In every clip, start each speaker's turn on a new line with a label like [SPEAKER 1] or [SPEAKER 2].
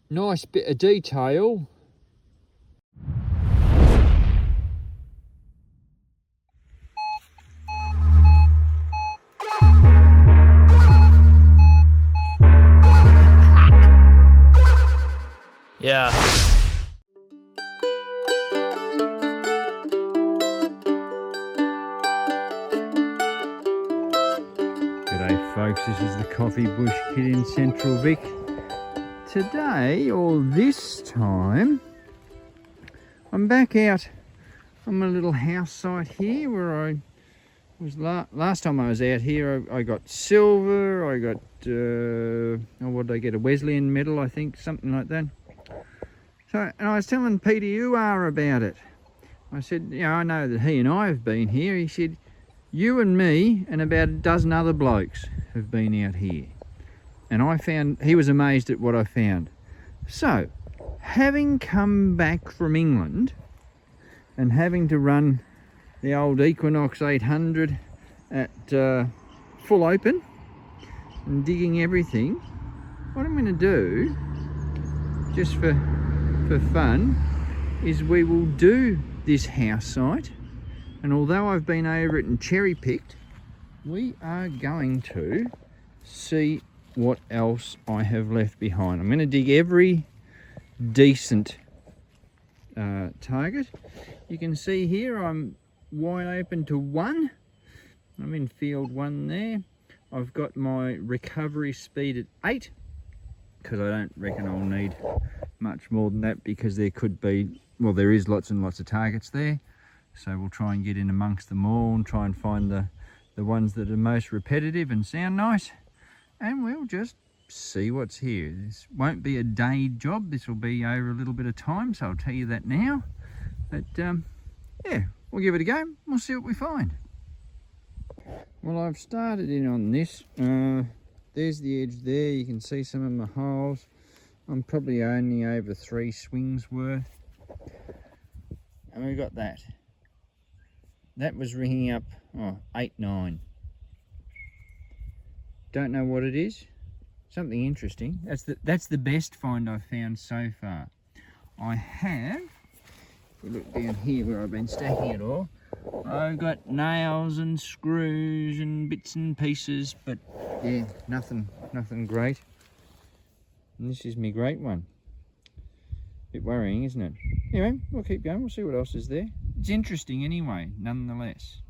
[SPEAKER 1] Nice bit of detail.
[SPEAKER 2] Yeah.
[SPEAKER 1] G'day folks, this is the Coffee Bush Kid in Central Vic. Today, or this time, I'm back out on my little house site here where I was last time I was out here. I got silver, I got, what did I get, a Wesleyan medal, I think, something like that. So, and I was telling Peter UR about it. I said, I know that he and I have been here. He said, you and me and about a dozen other blokes have been out here. And he was amazed at what I found. So, having come back from England and having to run the old Equinox 800 at full open and digging everything, what I'm going to do, just for fun, is we will do this house site, and although I've been over it and cherry picked, we are going to see what else I have left behind. I'm going to dig every decent target. You can see here I'm wide open to 1. I'm in field 1 there. I've got my recovery speed at 8 because I don't reckon I'll need much more than that, because there could be, well, there is lots and lots of targets there, so we'll try and get in amongst them all and try and find the ones that are most repetitive and sound nice, and we'll just see what's here. This won't be a day job, this will be over a little bit of time, so I'll tell you that now. But yeah, we'll give it a go, we'll see what we find. Well, I've started in on this. There's the edge there, you can see some of my holes. I'm probably only over 3 swings worth. And we got that. That was ringing up 8, 9. Don't know what it is. Something interesting. That's the best find I've found so far. I have, if we look down here where I've been stacking it all, I've got nails and screws and bits and pieces, but yeah, nothing great. And this is my great one. Bit worrying, isn't it? Anyway, we'll keep going, we'll see what else is there. It's interesting anyway, nonetheless.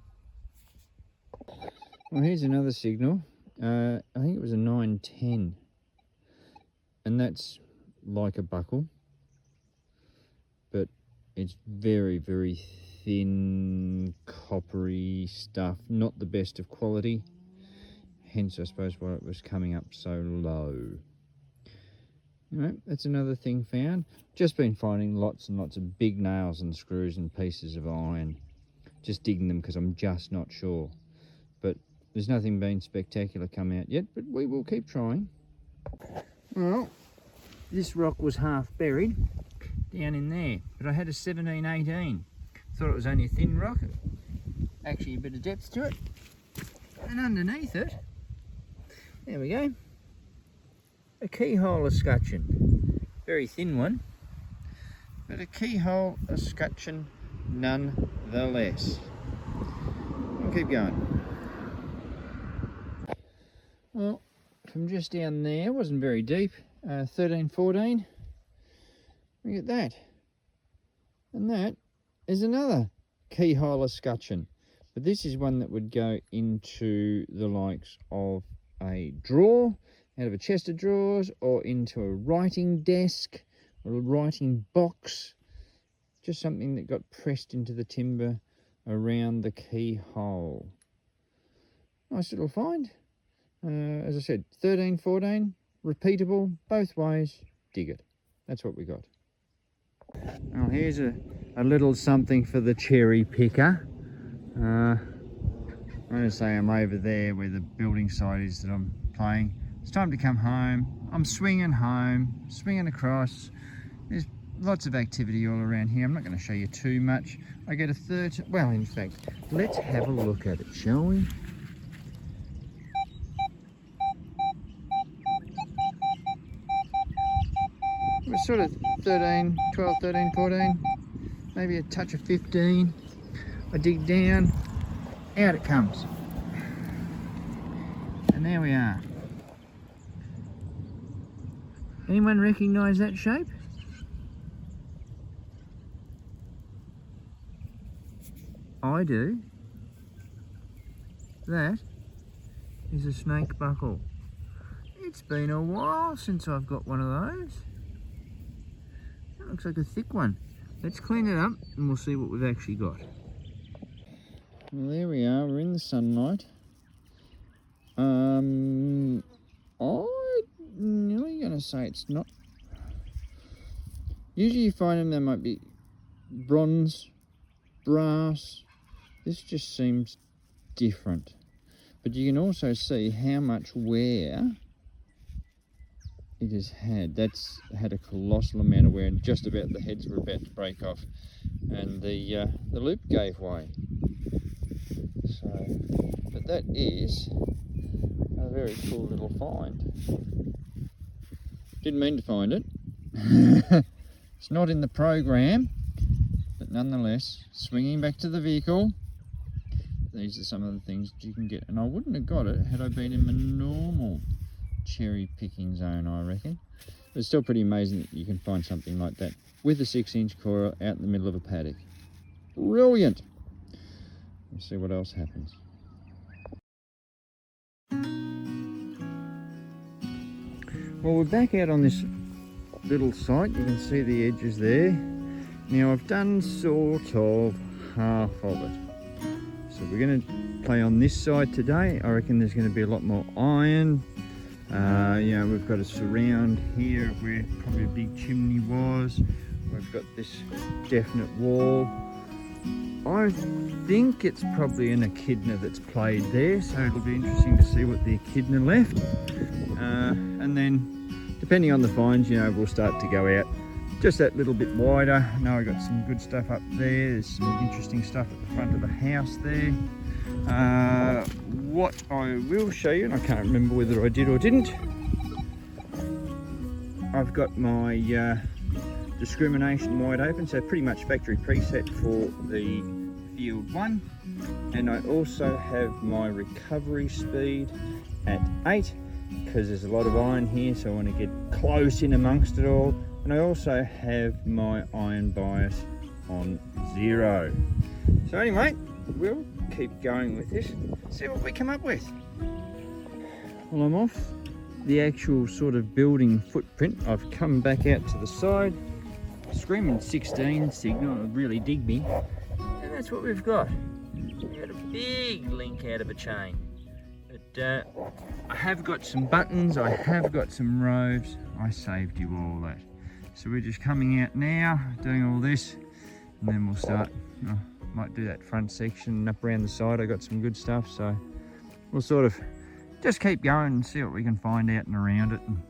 [SPEAKER 1] Well, here's another signal. I think it was a 910. And that's like a buckle, but it's very, very thin, coppery stuff. Not the best of quality. Hence, I suppose, why it was coming up so low. Anyway, that's another thing found. Just been finding lots and lots of big nails and screws and pieces of iron. Just digging them because I'm just not sure. But there's nothing been spectacular come out yet, but we will keep trying. Well, this rock was half buried down in there, but I had a 1718. Thought it was only a thin rock. Actually a bit of depth to it. And underneath it, there we go, a keyhole escutcheon. Very thin one, but a keyhole escutcheon nonetheless. We'll keep going. Well, from just down there, wasn't very deep, 13, 14. Look at that. And that is another keyhole escutcheon. But this is one that would go into the likes of a drawer, out of a chest of drawers, or into a writing desk or a writing box. Just something that got pressed into the timber around the keyhole. Nice little find. As I said, 13, 14, repeatable, both ways, dig it. That's what we got. Well, here's a little something for the cherry picker. I'm going to say I'm over there where the building site is that I'm playing. It's time to come home. I'm swinging home, swinging across. There's lots of activity all around here. I'm not going to show you too much. I get a third, well, in fact, let's have a look at it, shall we? was sort of 13, 12, 13, 14, maybe a touch of 15. I dig down, out it comes. And there we are. Anyone recognise that shape? I do. That is a snake buckle. It's been a while since I've got one of those. That looks like a thick one. Let's clean it up and we'll see what we've actually got. Well, there we are, we're in the sunlight. I'm nearly going to say it's not. Usually you find them, they might be bronze, brass. This just seems different. But you can also see how much wear it has had. That's had a colossal amount of wear, and just about the heads were about to break off, and the loop gave way. So, but that is a very cool little find. Didn't mean to find it. It's not in the program, but nonetheless, swinging back to the vehicle. These are some of the things you can get, and I wouldn't have got it had I been in my normal cherry picking zone, I reckon. But it's still pretty amazing that you can find something like that with a 6-inch coil out in the middle of a paddock. Brilliant. Let's see what else happens. Well, we're back out on this little site. You can see the edges there. Now I've done sort of half of it. So we're going to play on this side today. I reckon there's going to be a lot more iron. You know, we've got a surround here where probably a big chimney was. We've got this definite wall. I think it's probably an echidna that's played there, so it'll be interesting to see what the echidna left. And then, depending on the finds, you know, we'll start to go out just that little bit wider. I know I got some good stuff up there. There's some interesting stuff at the front of the house there. What I will show you, and I can't remember whether I did or didn't, I've got my discrimination wide open, so pretty much factory preset for the field 1, and I also have my recovery speed at 8 because there's a lot of iron here, so I want to get close in amongst it all. And I also have my iron bias on 0. So anyway, we'll keep going with this, see what we come up with. Well, I'm off the actual sort of building footprint. I've come back out to the side, screaming 16 signal, it'll really dig me, and that's what we've got. We've got a big link out of a chain. But I have got some buttons, I have got some robes, I saved you all that. So we're just coming out now, doing all this, and then we'll start. Might do that front section and up around the side. I got some good stuff, so we'll sort of just keep going and see what we can find out and around it, and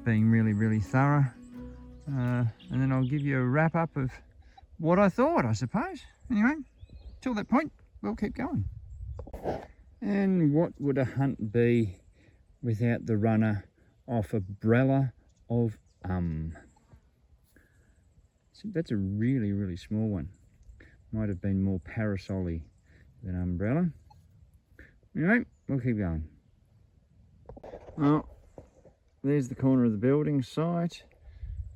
[SPEAKER 1] being really thorough. And then I'll give you a wrap up of what I thought, I suppose. Anyway, till that point, we'll keep going. And what would a hunt be without the runner off a Brella of So that's a really small one. Might have been more parasol-y than umbrella. Anyway, we'll keep going. Well, there's the corner of the building site.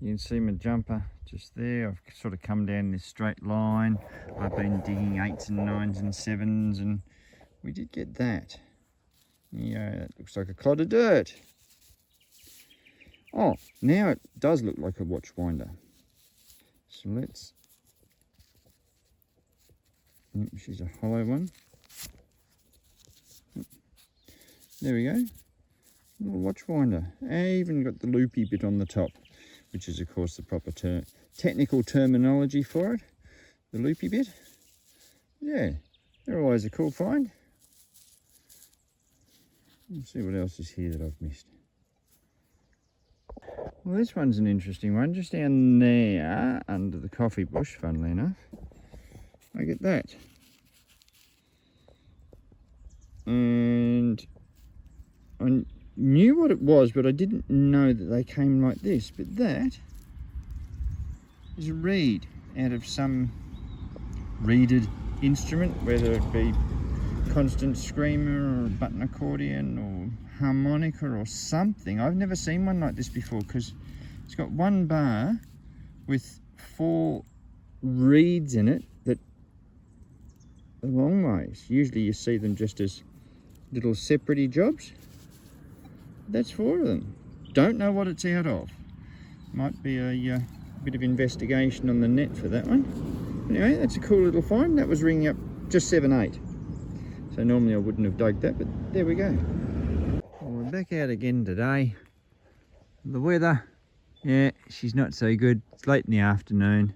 [SPEAKER 1] You can see my jumper just there. I've sort of come down this straight line. I've been digging 8s and 9s and 7s, and we did get that. Yeah, that looks like a clod of dirt. Oh, now it does look like a watch winder. So let's... she's a hollow one. There we go. Little watch winder. I even got the loopy bit on the top, which is of course the proper technical terminology for it. The loopy bit. Yeah, they're always a cool find. Let's see what else is here that I've missed. Well, this one's an interesting one. Just down there under the coffee bush, funnily enough, I get that. And I knew what it was, but I didn't know that they came like this. But that is a reed out of some reeded instrument, whether it be constant screamer or a button accordion or harmonica or something. I've never seen one like this before because it's got one bar with 4 reeds in it that are long ways. Usually you see them just as little separate jobs. That's 4 of them. Don't know what it's out of. Might be a bit of investigation on the net for that one. Anyway, that's a cool little find. That was ringing up just 7/8. So normally I wouldn't have dug that, but there we go. Well, we're back out again today. The weather, yeah, she's not so good. It's late in the afternoon.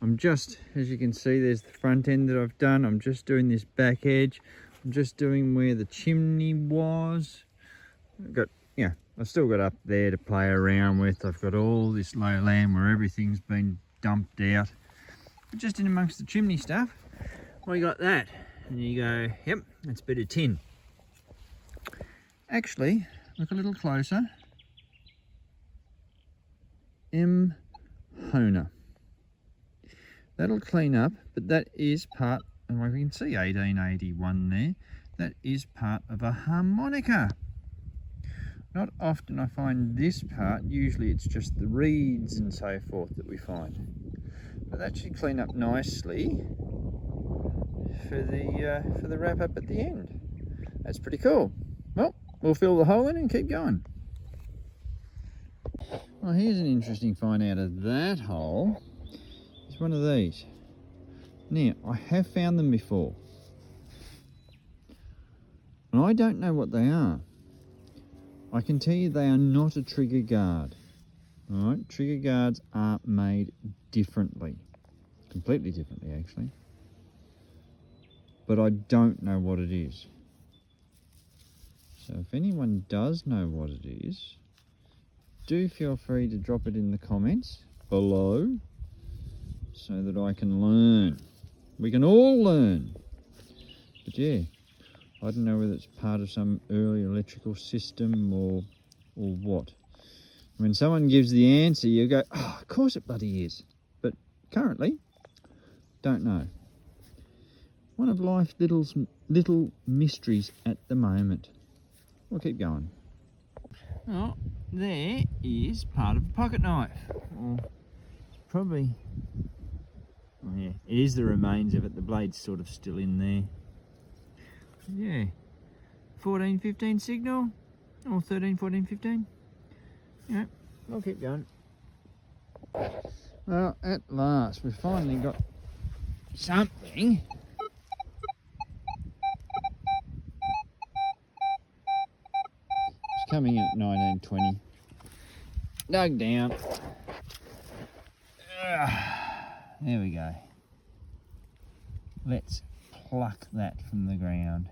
[SPEAKER 1] I'm just, as you can see, there's the front end that I've done. I'm just doing this back edge. I'm just doing where the chimney was. I've still got up there to play around with. I've got all this lowland where everything's been dumped out. But just in amongst the chimney stuff, we got that. And you go, yep, that's a bit of tin. Actually, look a little closer. M. Hona. That'll clean up, but that is part, and we can see 1881 there, that is part of a harmonica. Not often I find this part, usually it's just the reeds and so forth that we find. But that should clean up nicely for the wrap up at the end. That's pretty cool. Well, we'll fill the hole in and keep going. Well, here's an interesting find out of that hole. It's one of these. Now, I have found them before. And I don't know what they are. I can tell you they are not a trigger guard. Alright, trigger guards are made differently. Completely differently, actually. But I don't know what it is. So if anyone does know what it is, do feel free to drop it in the comments below so that I can learn. We can all learn. But yeah, I don't know whether it's part of some early electrical system or what. When someone gives the answer, you go, oh, of course it bloody is. But currently, don't know. One of life's little mysteries at the moment. We'll keep going. Oh, there is part of a pocket knife. Well, it's probably, oh yeah, it is the remains of it. The blade's sort of still in there. Yeah, 14-15 signal, or 13-14-15. Yeah, we'll keep going. Well, at last, we've finally got something. It's coming in at 1920. Dug down. There we go. Let's pluck that from the ground.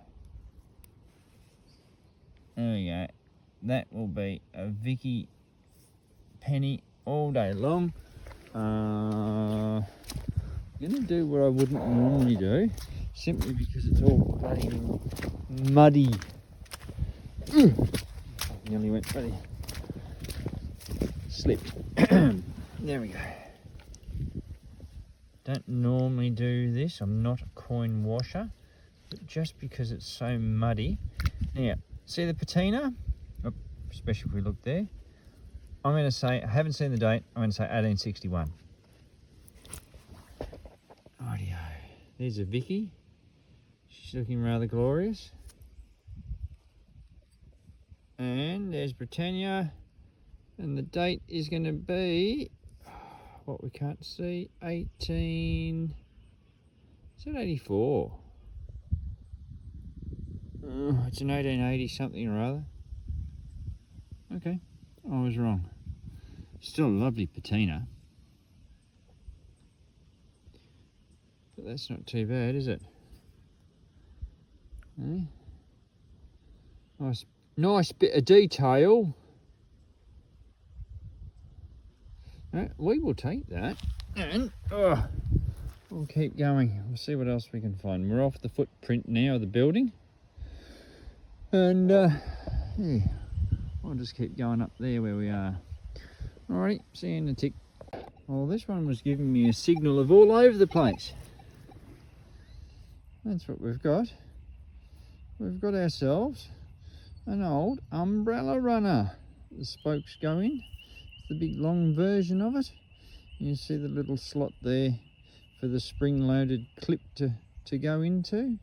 [SPEAKER 1] There we go. That will be a Vicky penny all day long. I'm gonna do what I wouldn't normally do, simply because it's all bloody muddy. Nearly went bloody slipped. There we go. Don't normally do this. I'm not a coin washer, but just because it's so muddy. Now, see the patina? Oh, especially if we look there. I'm going to say, I haven't seen the date, I'm going to say 1861. Rightio. There's a Vicky. She's looking rather glorious. And there's Britannia. And the date is going to be, what we can't see, 18... Is it 84? Oh, it's an 1880 something or other. Okay, I was wrong. Still a lovely patina. But that's not too bad, is it? Eh? Nice bit of detail. We will take that, and we'll keep going. We'll see what else we can find. We're off the footprint now of the building, and yeah, I'll just keep going up there where we are. Alrighty, see you in a tick. Well, this one was giving me a signal of all over the place. That's what we've got. We've got ourselves an old umbrella runner. The spokes go in. It's the big long version of it. You see the little slot there for the spring-loaded clip to go into.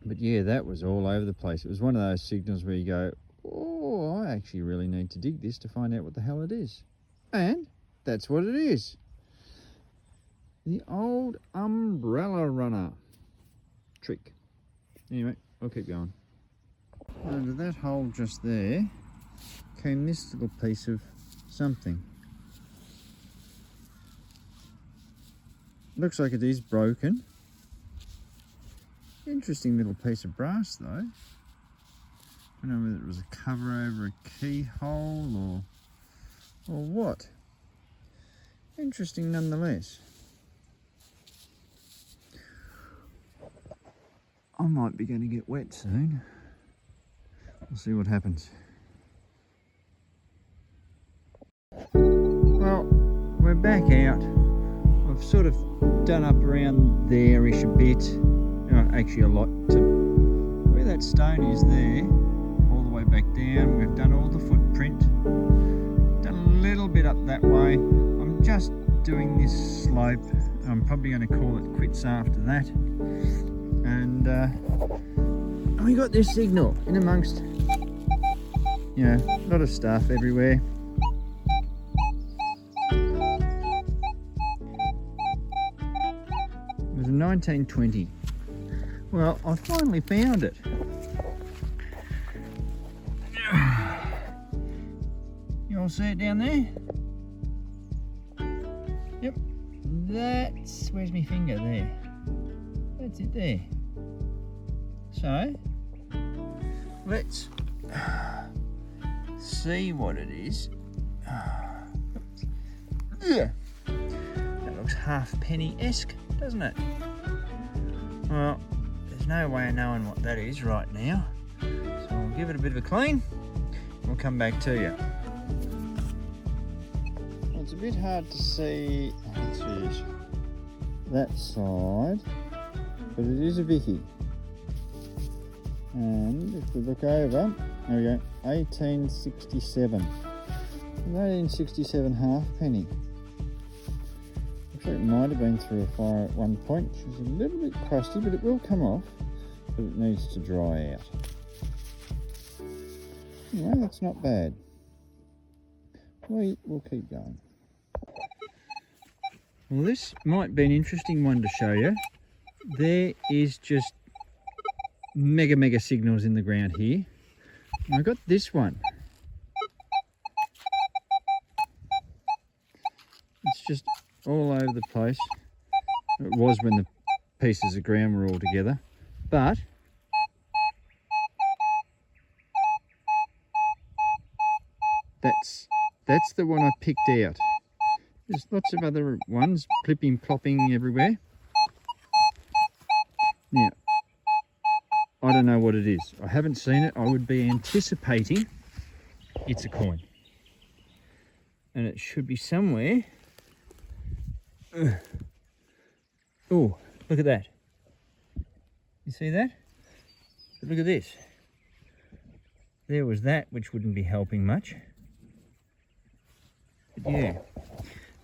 [SPEAKER 1] But yeah, that was all over the place. It was one of those signals where you go, oh, I actually really need to dig this to find out what the hell it is. And that's what it is. The old umbrella runner trick. Anyway, I'll keep going. Under that hole just there came this little piece of something. Looks like it is broken. Interesting little piece of brass though. I don't know whether it was a cover over a keyhole or what. Interesting nonetheless. I might be going to get wet soon. We'll see what happens. Well, we're back out. I've sort of done up around there-ish a bit. Actually a lot to where that stone is there, all the way back down. We've done all the footprint. Done a little bit up that way. I'm just doing this slope. I'm probably going to call it quits after that. And we got this signal in amongst, you know, a lot of stuff everywhere. It was a 1920. Well, I finally found it. You all see it down there? Yep. That's, where's my finger there? That's it there. So, let's see what it is. Yeah. That looks halfpenny-esque, doesn't it? Well, there's no way of knowing what that is right now. So I'll give it a bit of a clean. We'll come back to you. Well, it's a bit hard to see that side, but it is a Vicky. And if we look over, there we go, 1867. 1867 halfpenny. Looks like it might have been through a fire at one point. She's a little bit crusty, but it will come off, but it needs to dry out. Anyway, that's not bad. We will keep going. Well, this might be an interesting one to show you. There is just mega signals in the ground here. And I got this one. It's just all over the place. It was when the pieces of ground were all together, but that's the one I picked out. There's lots of other ones plipping plopping everywhere. Now, I don't know what it is. I haven't seen it. I would be anticipating it's a coin. And it should be somewhere. Oh, look at that. You see that? But look at this. There was that, which wouldn't be helping much. But yeah,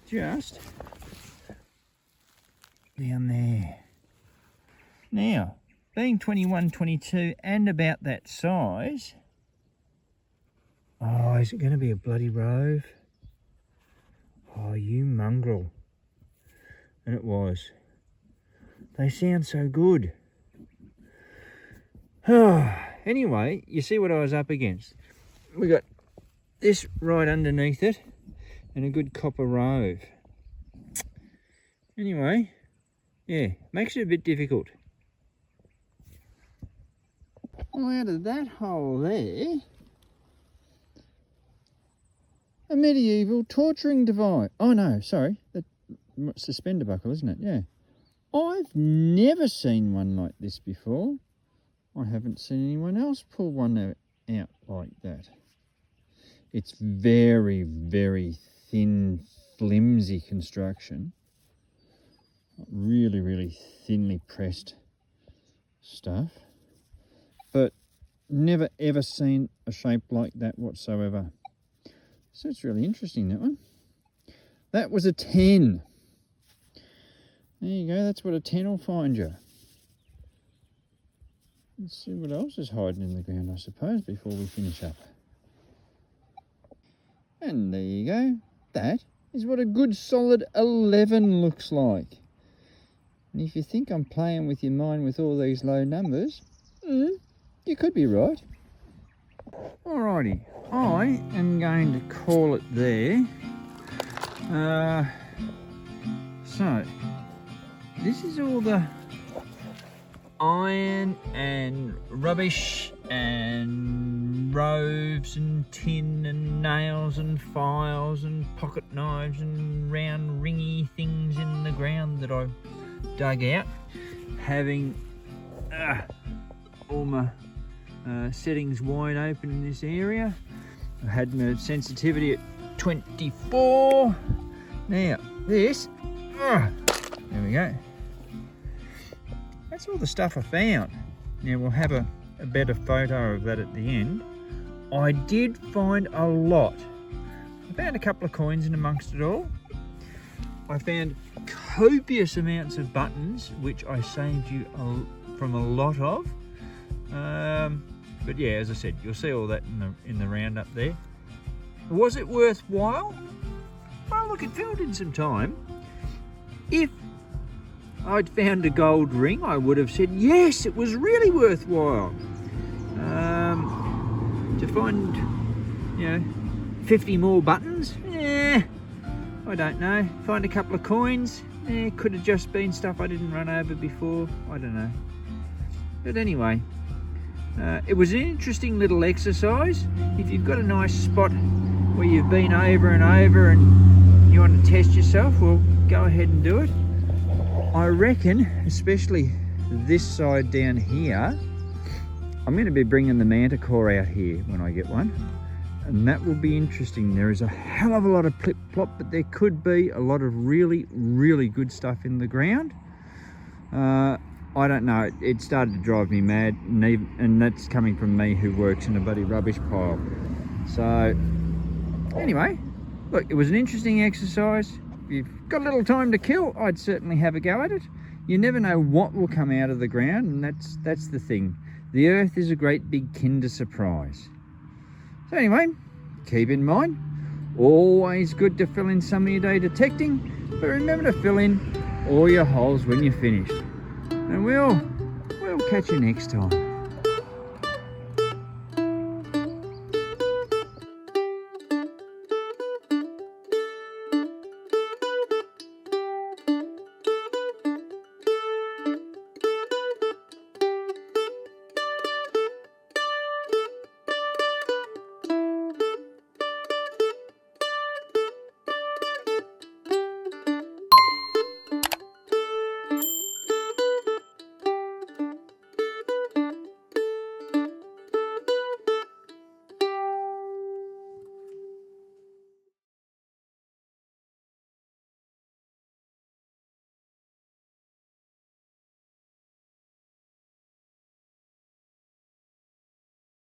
[SPEAKER 1] just down there. Now, being 21, 22 and about that size, oh, is it going to be a bloody rove? Oh, you mongrel. And it was. They sound so good. Oh, anyway, you see what I was up against. We got this right underneath it and a good copper rove. Anyway, yeah, makes it a bit difficult. Well, out of that hole there, a medieval torturing device. Oh no, sorry, the suspender buckle, isn't it? Yeah. I've never seen one like this before. I haven't seen anyone else pull one out like that. It's very thin, flimsy construction. Really, really thinly pressed stuff. But never ever seen a shape like that whatsoever. So it's really interesting, that one. That was a 10. There you go, that's what a 10 will find you. Let's see what else is hiding in the ground, I suppose, before we finish up. And there you go. That is what a good solid 11 looks like. And if you think I'm playing with your mind with all these low numbers, you could be right. Alrighty, I am going to call it there. So, this is all the iron and rubbish and roves and tin and nails and files and pocket knives and round ringy things in the ground that I've dug out, having all my settings wide open in this area. I had my sensitivity at 24. Now this, there we go. That's all the stuff I found. Now we'll have a better photo of that at the end. I did find a lot. I found a couple of coins in amongst it all. I found copious amounts of buttons, which I saved you from a lot of. But yeah, as I said, you'll see all that in the roundup there. Was it worthwhile? Well, look, it filled in some time. If I'd found a gold ring, I would have said, yes, it was really worthwhile. To find, 50 more buttons, I don't know. Find a couple of coins, could have just been stuff I didn't run over before, I don't know. But anyway, it was an interesting little exercise. If you've got a nice spot where you've been over and over and you want to test yourself, well, go ahead and do it. I reckon, especially this side down here, I'm going to be bringing the Manticore out here when I get one, and that will be interesting. There is a hell of a lot of plip-plop, but there could be a lot of really, really good stuff in the ground. I don't know, it started to drive me mad, and that's coming from me who works in a bloody rubbish pile. So anyway, look, it was an interesting exercise. If you've got a little time to kill, I'd certainly have a go at it. You never know what will come out of the ground, and that's the thing. The earth is a great big kinder surprise. So anyway, keep in mind, always good to fill in some of your day detecting, but remember to fill in all your holes when you're finished. And we'll catch you next time.